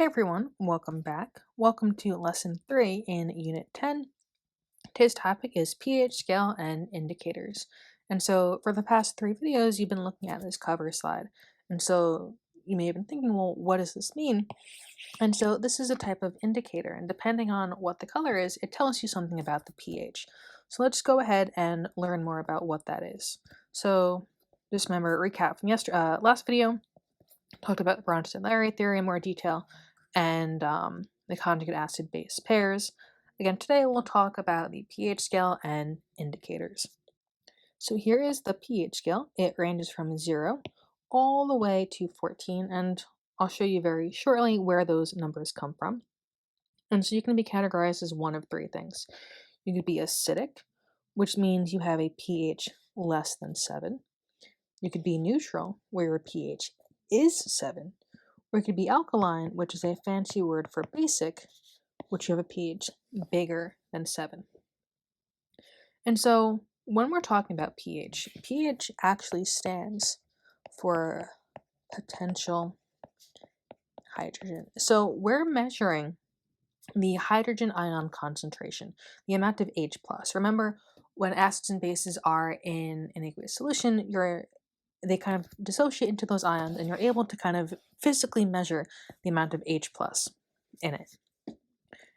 Hey everyone, welcome back. Welcome to lesson 3 in unit 10. Today's topic is pH scale and indicators. And so for the past 3 videos, you've been looking at this cover slide. And so you may have been thinking, well, what does this mean? And so this is a type of indicator, and depending on what the color is, it tells you something about the pH. So let's go ahead and learn more about what that is. So just remember, recap from last video, talked about the Bronsted-Lowry theory in more detail, and the conjugate acid-base pairs. Again, today we'll talk about the pH scale and indicators. So here is the pH scale. It ranges from 0 all the way to 14, and I'll show you very shortly where those numbers come from. And so you can be categorized as one of 3 things. You could be acidic, which means you have a pH less than 7. You could be neutral, where your pH is 7. Or it could be alkaline, which is a fancy word for basic, which you have a pH bigger than 7. And so when we're talking about pH, pH actually stands for potential hydrogen. So we're measuring the hydrogen ion concentration, the amount of H+. Remember, when acids and bases are in an aqueous solution, they kind of dissociate into those ions, and you're able to kind of physically measure the amount of H+ in it.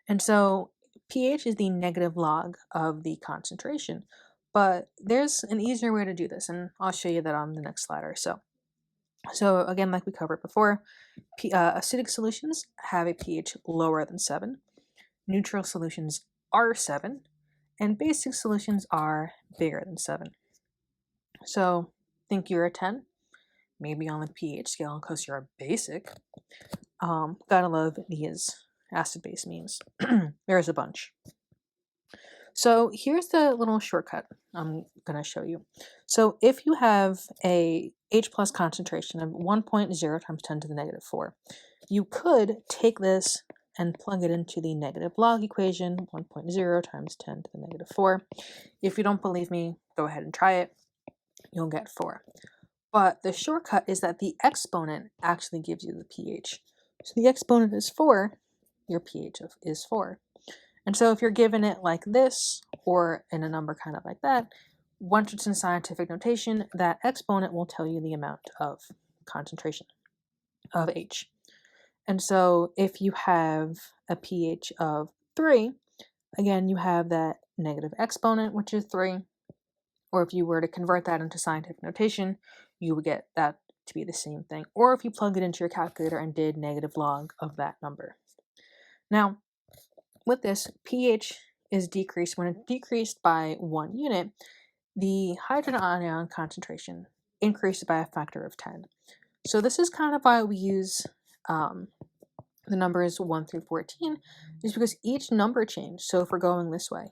And so pH is the negative log of the concentration, but there's an easier way to do this, and I'll show you that on the next slide or so. So again, like we covered before, acidic solutions have a pH lower than 7, neutral solutions are 7, and basic solutions are bigger than 7. So think you're a 10, maybe on the pH scale because you're a basic. Gotta love these acid-base means. There's a bunch. So here's the little shortcut I'm going to show you. So if you have a H+ concentration of 1.0 times 10 to the negative 4, you could take this and plug it into the negative log equation, 1.0 times 10 to the negative 4. If you don't believe me, go ahead and try it. You'll get 4. But the shortcut is that the exponent actually gives you the pH. So the exponent is 4, your pH is 4. And so if you're given it like this, or in a number kind of like that, once it's in scientific notation, that exponent will tell you the amount of concentration of H. And so if you have a pH of 3, again, you have that negative exponent, which is 3. Or if you were to convert that into scientific notation, you would get that to be the same thing. Or if you plugged it into your calculator and did negative log of that number. Now, with this, pH is decreased. When it's decreased by 1 unit, the hydrogen ion concentration increases by a factor of 10. So this is kind of why we use the numbers 1 through 14, is because each number change. So if we're going this way,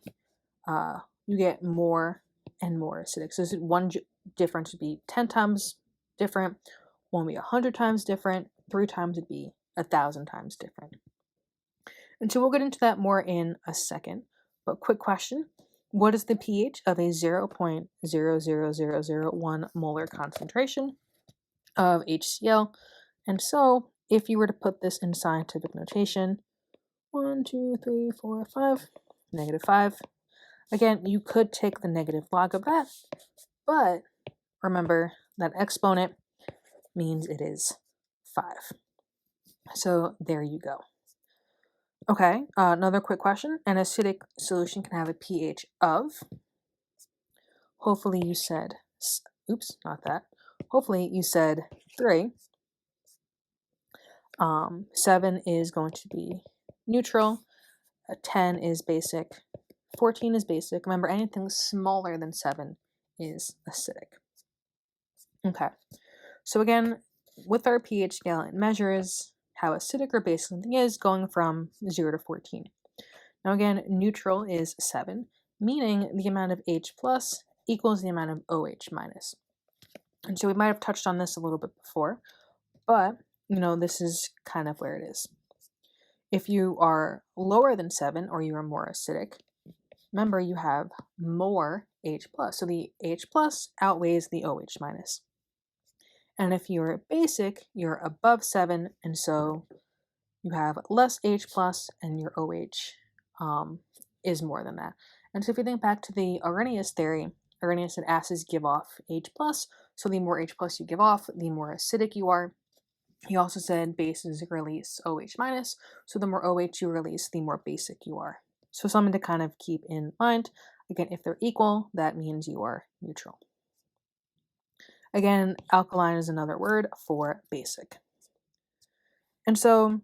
you get more and more acidic. So one difference would be 10 times different, one would be 100 times different, 3 times would be 1,000 times different. And so we'll get into that more in a second. But quick question, what is the pH of a 0.00001 molar concentration of HCl? And so if you were to put this in scientific notation, 1, 2, 3, 4, 5, negative 5. Again, you could take the negative log of that, but remember that exponent means it is 5. So there you go. Okay, another quick question. An acidic solution can have a pH of, hopefully you said, oops, not that. Hopefully you said 3. 7 is going to be neutral. 10 is basic. 14 is basic. Remember, anything smaller than 7 is acidic. Okay, so again, with our pH scale, it measures how acidic or basic something is, going from 0 to 14. Now again, neutral is 7, meaning the amount of H plus equals the amount of OH minus. And so we might have touched on this a little bit before, but this is kind of where it is. If you are lower than 7 or you are more acidic, remember you have more H plus. So the H plus outweighs the OH minus. And if you're basic, you're above 7, and so you have less H plus, and your OH is more than that. And so if you think back to the Arrhenius theory, Arrhenius said acids give off H plus, so the more H plus you give off, the more acidic you are. He also said bases release OH minus, so the more OH you release, the more basic you are. So something to kind of keep in mind. Again, if they're equal, that means you are neutral. Again, alkaline is another word for basic. And so,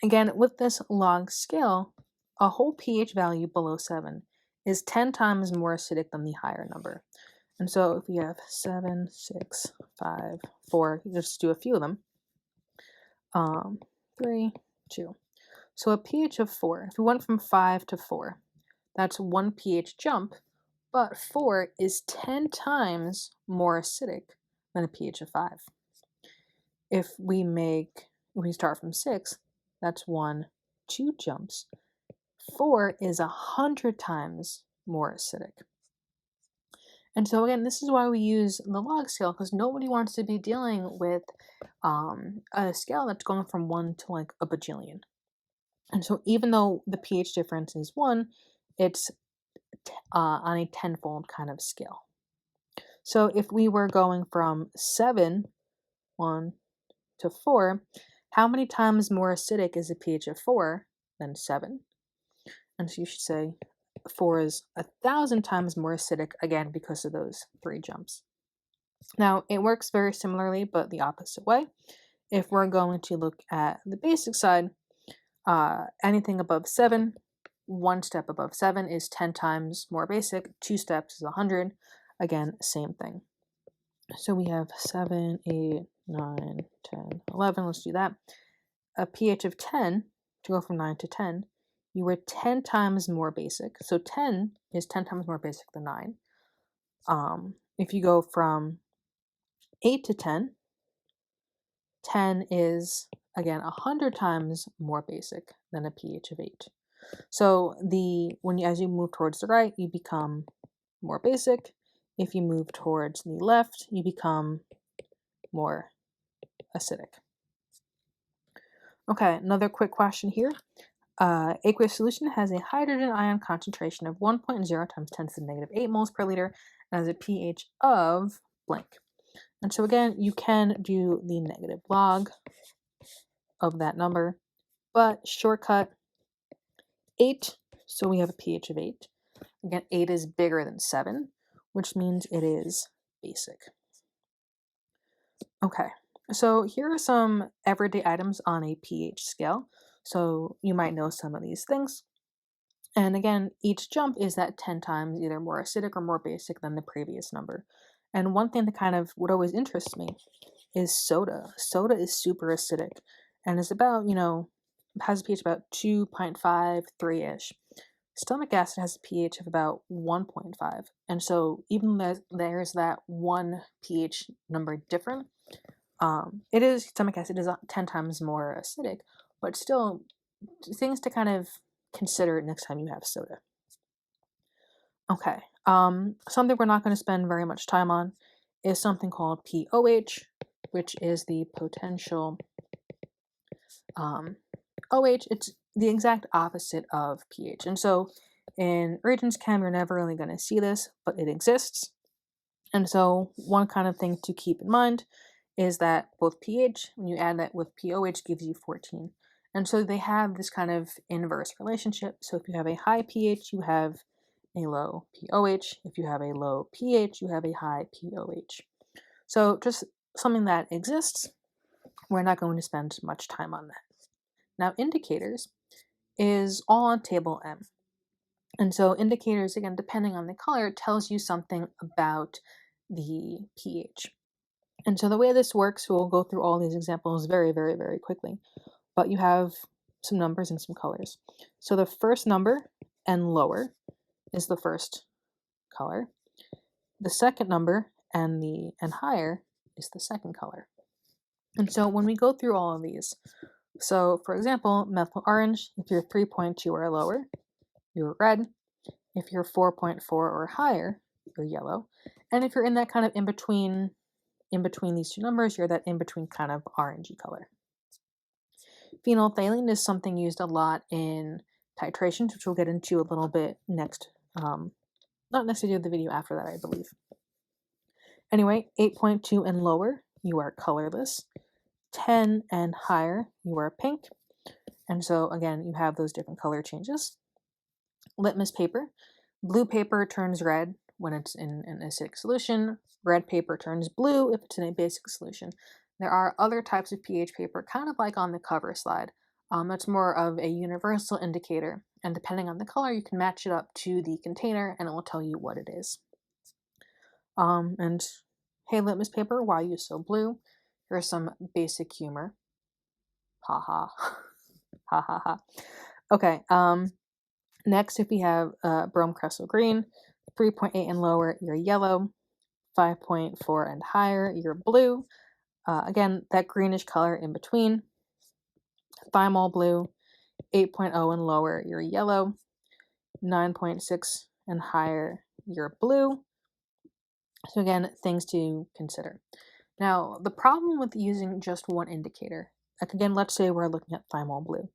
again, with this log scale, a whole pH value below 7 is 10 times more acidic than the higher number. And so if we have 7, 6, 5, 4, just do a few of them. 3, 2. So a pH of 4, if we went from 5 to 4, that's 1 pH jump, but 4 is 10 times more acidic than a pH of 5. If we start from 6, that's 2 jumps. 4 is 100 times more acidic. And so again, this is why we use the log scale, because nobody wants to be dealing with a scale that's going from 1 to like a bajillion. And so even though the pH difference is 1, it's on a tenfold kind of scale. So if we were going from 1 to 4, how many times more acidic is a pH of 4 than 7? And so you should say 4 is 1,000 times more acidic, again, because of those 3 jumps. Now, it works very similarly, but the opposite way. If we're going to look at the basic side, anything above 7, 1 step above 7 is 10 times more basic, 2 steps is 100. Again, same thing. So we have 7, 8, 9, 10, 11. Let's do that. A pH of 10, to go from 9 to 10, you were 10 times more basic. So 10 is 10 times more basic than 9. If you go from 8 to 10, 10 is, again, 100 times more basic than a pH of 8. So as you move towards the right, you become more basic. If you move towards the left, you become more acidic. Okay, another quick question here. Aqueous solution has a hydrogen ion concentration of 1.0 times 10 to the negative 8 moles per liter and has a pH of blank. And so again, you can do the negative log of that number, but shortcut 8, so we have a pH of 8. Again, 8 is bigger than 7, which means it is basic. Okay, so here are some everyday items on a pH scale. So you might know some of these things. And again, each jump is that 10 times either more acidic or more basic than the previous number. And one thing that kind of would always interest me is soda. Soda is super acidic and is about, has a pH about 2.5, 3-ish. Stomach acid has a pH of about 1.5. And so even though there's that 1 pH number different, stomach acid is 10 times more acidic, but still things to kind of consider next time you have soda. Okay, something we're not going to spend very much time on is something called POH, which is the potential OH. It's the exact opposite of pH. And so in reagents chem, you're never really going to see this, but it exists. And so one kind of thing to keep in mind is that both pH, when you add that with POH, gives you 14. And so they have this kind of inverse relationship. So if you have a high pH, you have a low POH. If you have a low pH, you have a high POH. So just something that exists. We're not going to spend much time on that. Now, indicators is all on table M. And so indicators, again, depending on the color, tells you something about the pH. And so the way this works, we'll go through all these examples very, very, very quickly. But you have some numbers and some colors. So the first number and lower is the first color. The second number and higher is the second color. And so when we go through all of these, so for example, methyl orange, if you're 3.2 or lower, you're red. If you're 4.4 or higher, you're yellow. And if you're in that kind of in between these two numbers, you're that in between kind of orangey color. Phenolphthalein is something used a lot in titrations, which we'll get into a little bit next. Not necessarily the video after that, I believe. Anyway, 8.2 and lower, you are colorless. 10 and higher, you are pink. And so again, you have those different color changes. Litmus paper. Blue paper turns red when it's in an acidic solution. Red paper turns blue if it's in a basic solution. There are other types of pH paper, kind of like on the cover slide. That's more of a universal indicator. And depending on the color, you can match it up to the container and it will tell you what it is. And hey, litmus paper, why are you so blue? Here's some basic humor. Ha ha. Ha ha ha. Okay, next, if we have brome crescel green, 3.8 and lower, you're yellow. 5.4 and higher, you're blue. Again, that greenish color in between. Thymol blue, 8.0 and lower, you're yellow. 9.6 and higher, you're blue. So again, things to consider. Now, the problem with using just one indicator, like again, let's say we're looking at thymol blue.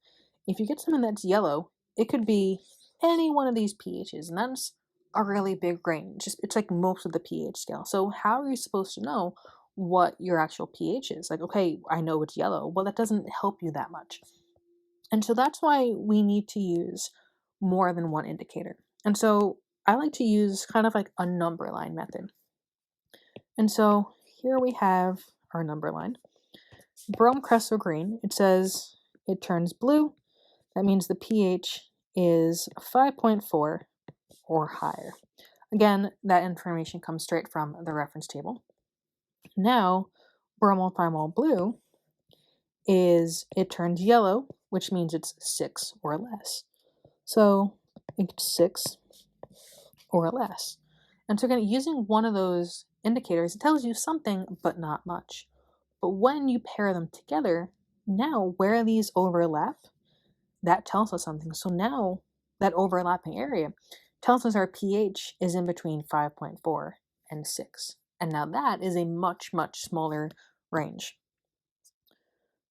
If you get something that's yellow, it could be any one of these pHs, and that's a really big range. It's like most of the pH scale. So how are you supposed to know what your actual pH is? Like, okay, I know it's yellow. Well, that doesn't help you that much. And so that's why we need to use more than one indicator. And so I like to use kind of like a number line method. And so here we have our number line. Brome crescel green, it says it turns blue. That means the pH is 5.4 or higher. Again, that information comes straight from the reference table. Now, bromothymol blue it turns yellow, which means it's 6 or less. So it's 6 or less. And so again, using one of those indicators, it tells you something, but not much. But when you pair them together, now where these overlap, that tells us something. So now that overlapping area tells us our pH is in between 5.4 and 6. And now that is a much, much smaller range.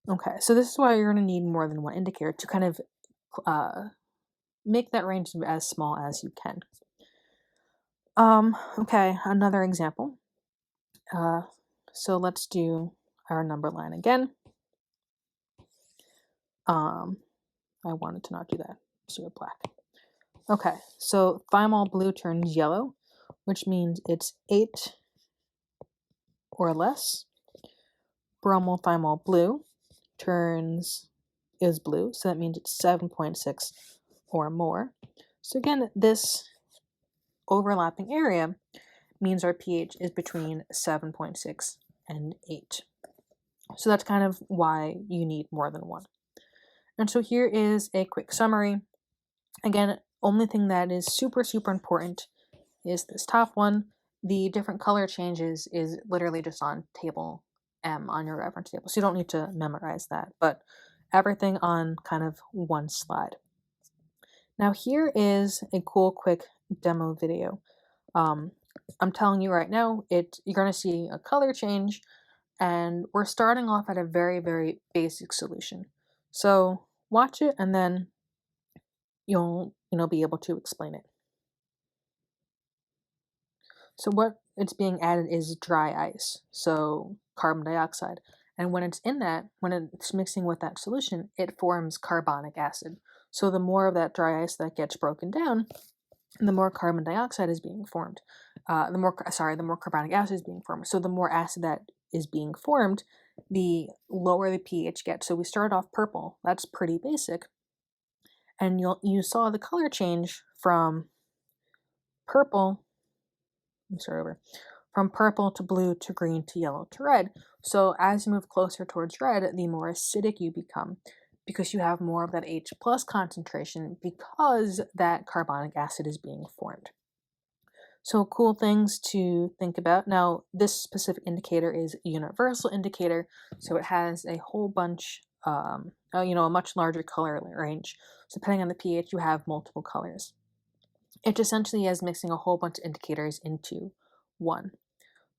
Okay, so this is why you're going to need more than one indicator to kind of make that range as small as you can. Okay, another example. So let's do our number line again. I wanted to not do that. Let's do it black. Okay, so thymol blue turns yellow, which means it's 8 or less. Bromothymol blue is blue, so that means it's 7.6 or more. So again, this overlapping area means our pH is between 7.6 and 8. So that's kind of why you need more than one. And so here is a quick summary. Again, only thing that is super, super important is this top one. The different color changes is literally just on table M on your reference table. So you don't need to memorize that, but everything on kind of one slide. Now here is a cool quick demo video. I'm telling you right now, you're going to see a color change, and we're starting off at a very, very basic solution. So watch it and then you'll be able to explain it. So what it's being added is dry ice, so carbon dioxide. And when it's mixing with that solution, it forms carbonic acid. So the more of that dry ice that gets broken down, the more carbon dioxide is being formed. The more carbonic acid is being formed. So the more acid that is being formed, the lower the pH gets. So we started off purple. That's pretty basic. And you saw the color change from purple to blue to green to yellow to red. So as you move closer towards red, the more acidic you become because you have more of that H plus concentration because that carbonic acid is being formed. So cool things to think about. Now, this specific indicator is a universal indicator, so it has a whole bunch, a much larger color range. So depending on the pH, you have multiple colors. It essentially is mixing a whole bunch of indicators into one.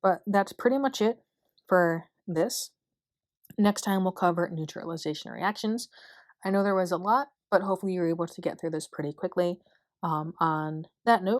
But that's pretty much it for this. Next time we'll cover neutralization reactions. I know there was a lot, but hopefully you were able to get through this pretty quickly. On that note,